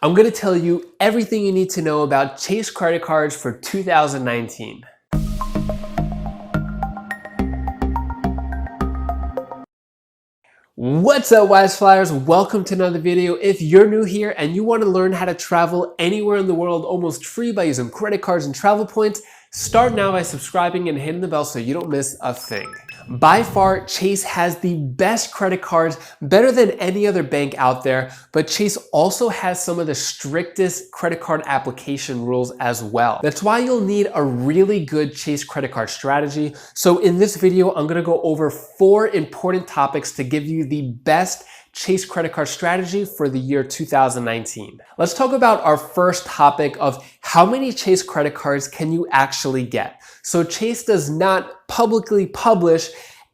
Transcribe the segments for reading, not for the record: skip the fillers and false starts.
I'm going to tell you everything you need to know about Chase credit cards for 2019. What's up, Wise Flyers? Welcome to another video. If you're new here and you want to learn how to travel anywhere in the world almost free by using credit cards and travel points, start now by subscribing and hitting the bell so you don't miss a thing. By far, Chase has the best credit cards, better than any other bank out there, but Chase also has some of the strictest credit card application rules as well. That's why you'll need a really good Chase credit card strategy. So in this video, I'm gonna go over 4 important topics to give you the best Chase credit card strategy for the year 2019. Let's talk about our first topic of how many Chase credit cards can you actually get. So Chase does not publicly publish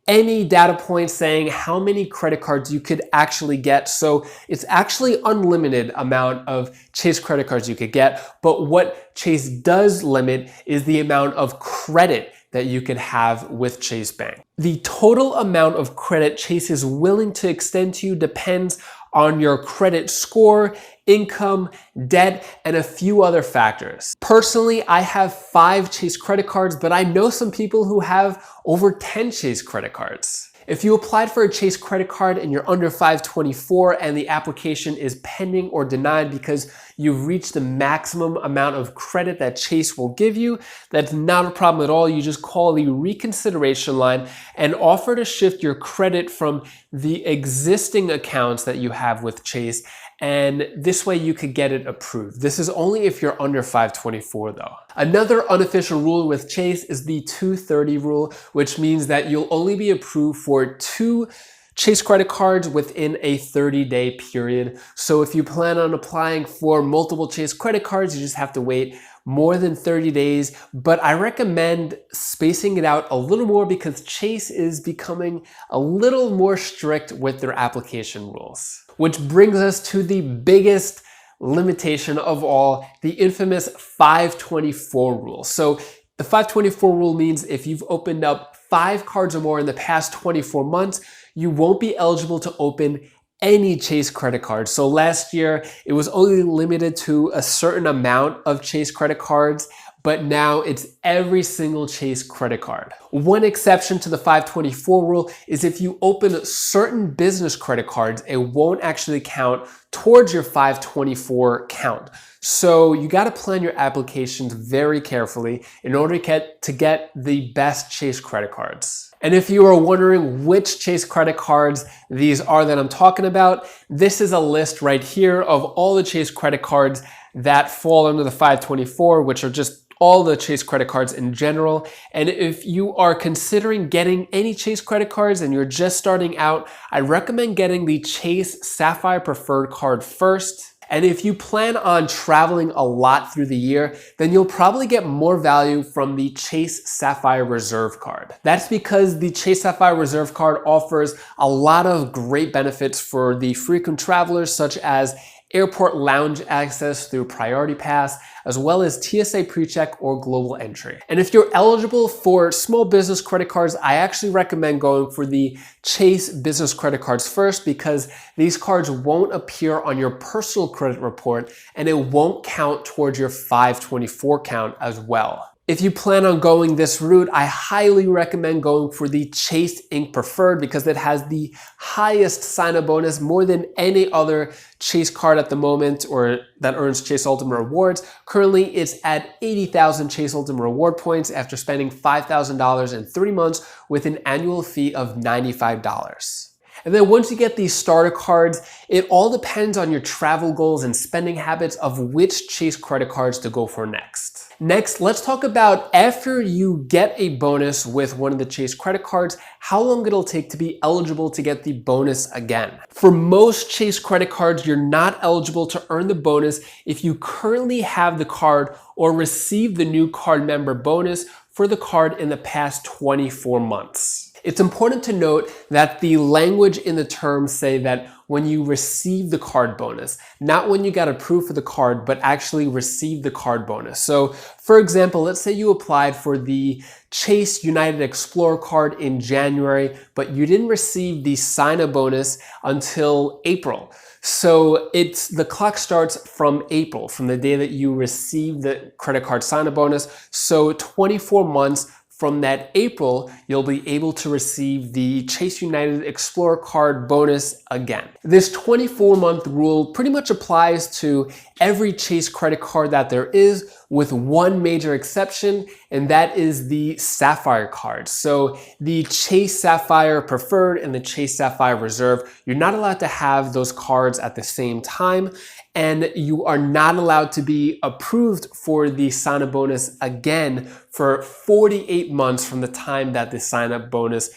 any data points saying how many credit cards you could actually get. So it's actually unlimited amount of Chase credit cards you could get. But what Chase does limit is the amount of credit that you could have with Chase Bank. The total amount of credit Chase is willing to extend to you depends on your credit score, income, debt, and a few other factors. Personally, I have 5 Chase credit cards, but I know some people who have over 10 Chase credit cards. If you applied for a Chase credit card and you're under 524 and the application is pending or denied because you've reached the maximum amount of credit that Chase will give you, that's not a problem at all. You just call the reconsideration line and offer to shift your credit from the existing accounts that you have with Chase, and this way you could get it approved. This is only if you're under 524 though. Another unofficial rule with Chase is the 230 rule, which means that you'll only be approved for 2 Chase credit cards within a 30-day period. So if you plan on applying for multiple Chase credit cards, you just have to wait more than 30 days. But I recommend spacing it out a little more because Chase is becoming a little more strict with their application rules. Which brings us to the biggest limitation of all, the infamous 524 rule. So the 524 rule means if you've opened up 5 cards or more in the past 24 months, you won't be eligible to open any Chase credit cards. So last year, it was only limited to a certain amount of Chase credit cards, but now it's every single Chase credit card. One exception to the 524 rule is if you open certain business credit cards, it won't actually count towards your 524 count. So you got to plan your applications very carefully in order to get the best Chase credit cards. And if you are wondering which Chase credit cards these are that I'm talking about, this is a list right here of all the Chase credit cards that fall under the 524, which are just all the Chase credit cards in general. And if you are considering getting any Chase credit cards and you're just starting out, I recommend getting the Chase Sapphire Preferred card first. And if you plan on traveling a lot through the year, then you'll probably get more value from the Chase Sapphire Reserve card. That's because the Chase Sapphire Reserve card offers a lot of great benefits for the frequent travelers, such as airport lounge access through Priority Pass, as well as TSA PreCheck or Global Entry. And if you're eligible for small business credit cards, I actually recommend going for the Chase business credit cards first because these cards won't appear on your personal credit report and it won't count towards your 524 count as well. If you plan on going this route, I highly recommend going for the Chase Ink Preferred because it has the highest sign-up bonus, more than any other Chase card at the moment or that earns Chase Ultimate Rewards. Currently, it's at 80,000 Chase Ultimate Reward points after spending $5,000 in 3 months with an annual fee of $95. And then once you get these starter cards, it all depends on your travel goals and spending habits of which Chase credit cards to go for next. Next, let's talk about after you get a bonus with one of the Chase credit cards, how long it'll take to be eligible to get the bonus again. For most Chase credit cards, you're not eligible to earn the bonus if you currently have the card or receive the new card member bonus for the card in the past 24 months. It's important to note that the language in the terms say that when you receive the card bonus, not when you got approved for the card, but actually receive the card bonus. So for example, let's say you applied for the Chase United Explorer card in January, but you didn't receive the sign-up bonus until April. So the clock starts from April, from the day that you receive the credit card sign-up bonus. So 24 months from that April, you'll be able to receive the Chase United Explorer card bonus again. This 24-month rule pretty much applies to every Chase credit card that there is, with one major exception, and that is the Sapphire card. So the Chase Sapphire Preferred and the Chase Sapphire Reserve, you're not allowed to have those cards at the same time, and you are not allowed to be approved for the sign-up bonus again for 48 months from the time that the sign-up bonus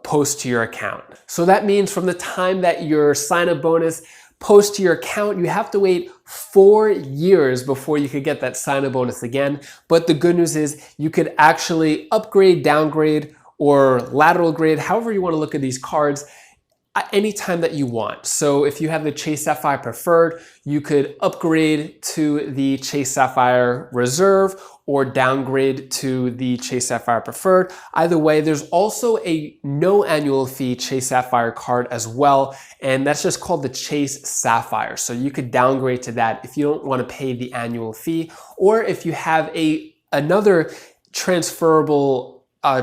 posts to your account. So that means from the time that your sign-up bonus post to your account, you have to wait 4 years before you could get that sign-up bonus again. But the good news is you could actually upgrade, downgrade, or lateral grade, however you want to look at these cards, at any time that you want. So if you have the Chase Sapphire Preferred, you could upgrade to the Chase Sapphire Reserve or downgrade to the Chase Sapphire Preferred. Either way, there's also a no annual fee Chase Sapphire card as well, and that's just called the Chase Sapphire. So you could downgrade to that if you don't want to pay the annual fee, or if you have another transferable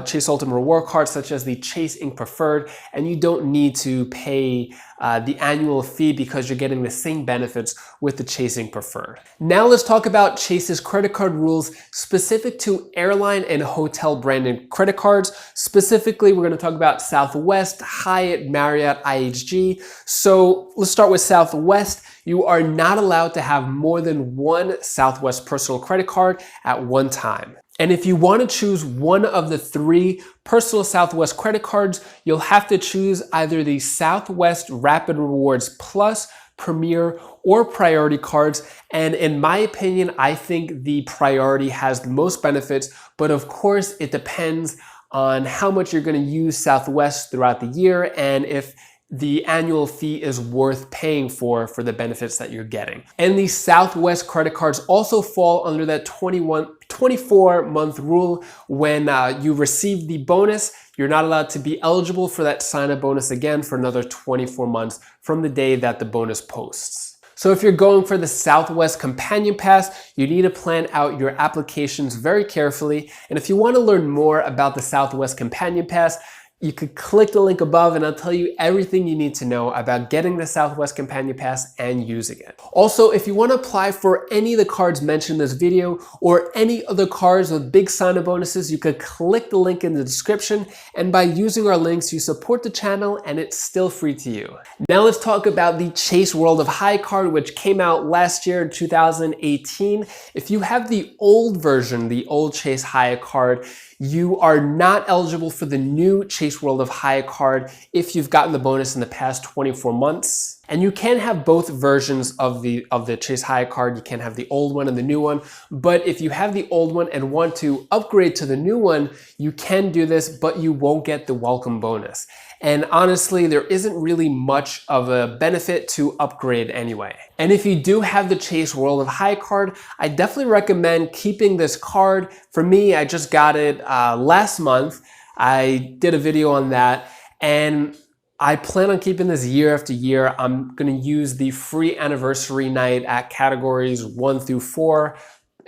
Chase Ultimate Reward card, such as the Chase Ink Preferred, and you don't need to pay the annual fee because you're getting the same benefits with the Chase Ink Preferred. Now let's talk about Chase's credit card rules specific to airline and hotel branded credit cards. Specifically, we're going to talk about Southwest, Hyatt, Marriott, IHG. So let's start with Southwest. You are not allowed to have more than one Southwest personal credit card at one time. And if you want to choose one of the 3 personal Southwest credit cards, you'll have to choose either the Southwest Rapid Rewards Plus, Premier, or Priority cards. And in my opinion, I think the Priority has the most benefits, but of course it depends on how much you're going to use Southwest throughout the year and if the annual fee is worth paying for the benefits that you're getting. And the Southwest credit cards also fall under that 24-month rule. When you receive the bonus, you're not allowed to be eligible for that sign-up bonus again for another 24 months from the day that the bonus posts. So if you're going for the Southwest Companion Pass, you need to plan out your applications very carefully. And if you want to learn more about the Southwest Companion Pass, you could click the link above and I'll tell you everything you need to know about getting the Southwest Companion Pass and using it. Also, if you want to apply for any of the cards mentioned in this video or any other cards with big sign-up bonuses, you could click the link in the description, and by using our links, you support the channel and it's still free to you. Now let's talk about the Chase World of Hyatt card, which came out last year in 2018. If you have the old version, the old Chase Hyatt card, you are not eligible for the new Chase World of Hyatt card if you've gotten the bonus in the past 24 months. And you can have both versions of the Chase Hyatt card. You can have the old one and the new one. But if you have the old one and want to upgrade to the new one, you can do this, but you won't get the welcome bonus. And honestly, there isn't really much of a benefit to upgrade anyway. And if you do have the Chase World of Hyatt card, I definitely recommend keeping this card. For me, I just got it last month. I did a video on that, and I plan on keeping this year after year. I'm going to use the free anniversary night at categories 1 through 4.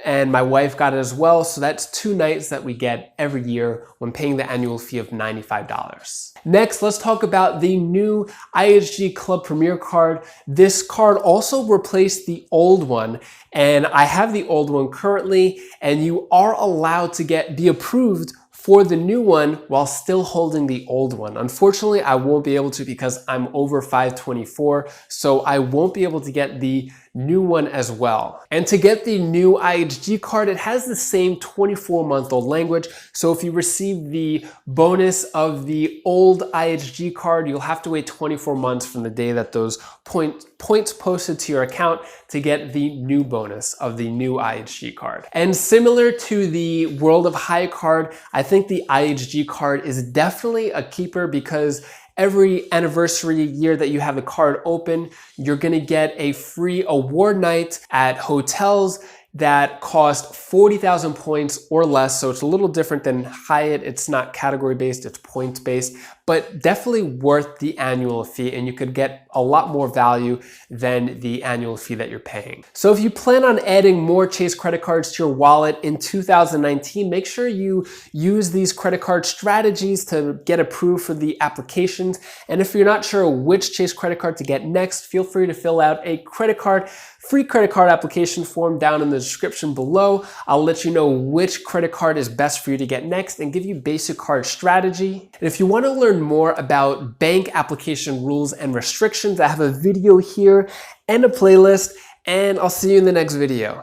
And my wife got it as well. So that's 2 nights that we get every year when paying the annual fee of $95. Next, let's talk about the new IHG Club Premier card. This card also replaced the old one, and I have the old one currently, and you are allowed to be approved for the new one while still holding the old one. Unfortunately, I won't be able to because I'm over 524, so I won't be able to get the new one as well. And to get the new IHG card, it has the same 24-month-old language. So if you receive the bonus of the old IHG card, you'll have to wait 24 months from the day that those points posted to your account to get the new bonus of the new IHG card. And similar to the World of Hyatt card, I think the IHG card is definitely a keeper because every anniversary year that you have the card open, you're gonna get a free award night at hotels that cost 40,000 points or less. So it's a little different than Hyatt. It's not category based, it's points based. but definitely worth the annual fee, and you could get a lot more value than the annual fee that you're paying. So if you plan on adding more Chase credit cards to your wallet in 2019, make sure you use these credit card strategies to get approved for the applications. And if you're not sure which Chase credit card to get next, feel free to fill out a free credit card application form down in the description below. I'll let you know which credit card is best for you to get next and give you basic card strategy. And if you want to learn more about bank application rules and restrictions, I have a video here and a playlist, and I'll see you in the next video.